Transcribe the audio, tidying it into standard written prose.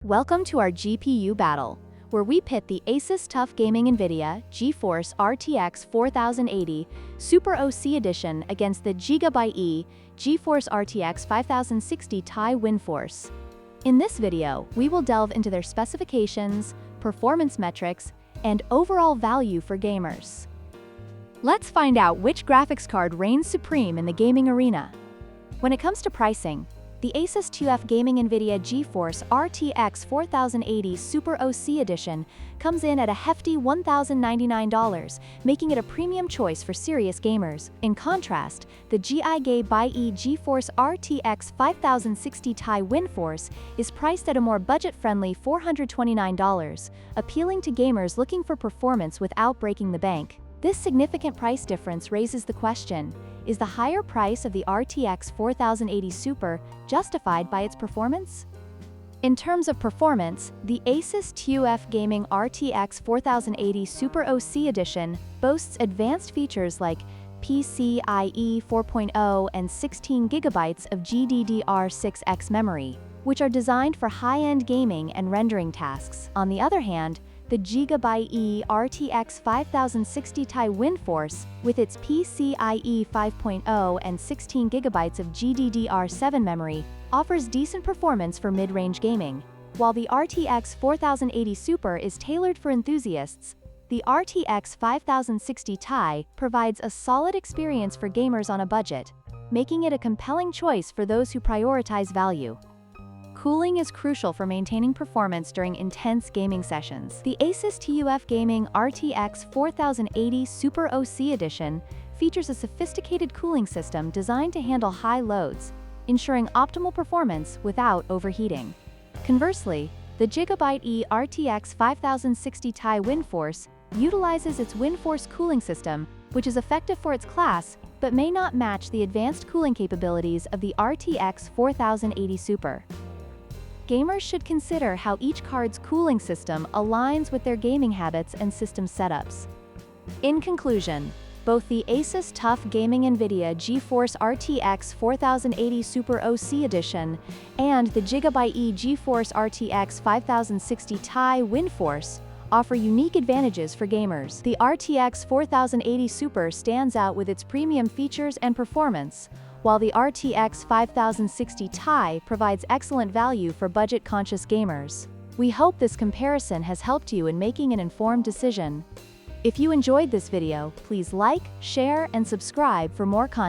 Welcome to our GPU battle, where we pit the ASUS TUF Gaming NVIDIA GeForce RTX 4080 Super OC Edition against the GIGABYTE GeForce RTX 5060 Ti WINDFORCE. In this video, we will delve into their specifications, performance metrics, and overall value for gamers. Let's find out which graphics card reigns supreme in the gaming arena. When it comes to pricing, the ASUS TUF Gaming NVIDIA GeForce RTX 4080 Super OC Edition comes in at a hefty $1,099, making it a premium choice for serious gamers. In contrast, the GIGABYTE GeForce RTX 5060 Ti WINDFORCE is priced at a more budget-friendly $429, appealing to gamers looking for performance without breaking the bank. This significant price difference raises the question: is the higher price of the RTX 4080 Super justified by its performance? In terms of performance, the ASUS TUF Gaming RTX 4080 Super OC Edition boasts advanced features like PCIe 4.0 and 16 GB of GDDR6X memory, which are designed for high-end gaming and rendering tasks. On the other hand, the GIGABYTE RTX 5060 Ti WINDFORCE, with its PCIe 5.0 and 16 GB of GDDR7 memory, offers decent performance for mid-range gaming. While the RTX 4080 Super is tailored for enthusiasts, the RTX 5060 Ti provides a solid experience for gamers on a budget, making it a compelling choice for those who prioritize value. Cooling is crucial for maintaining performance during intense gaming sessions. The ASUS TUF Gaming RTX 4080 Super OC Edition features a sophisticated cooling system designed to handle high loads, ensuring optimal performance without overheating. Conversely, the GIGABYTE RTX 5060 Ti WINDFORCE utilizes its WINDFORCE cooling system, which is effective for its class, but may not match the advanced cooling capabilities of the RTX 4080 Super. Gamers should consider how each card's cooling system aligns with their gaming habits and system setups. In conclusion, both the ASUS TUF Gaming NVIDIA GeForce RTX 4080 Super OC Edition and the GIGABYTE GeForce RTX 5060 Ti WINDFORCE offer unique advantages for gamers. The RTX 4080 Super stands out with its premium features and performance, while the RTX 5060 Ti provides excellent value for budget-conscious gamers. We hope this comparison has helped you in making an informed decision. If you enjoyed this video, please like, share, and subscribe for more content.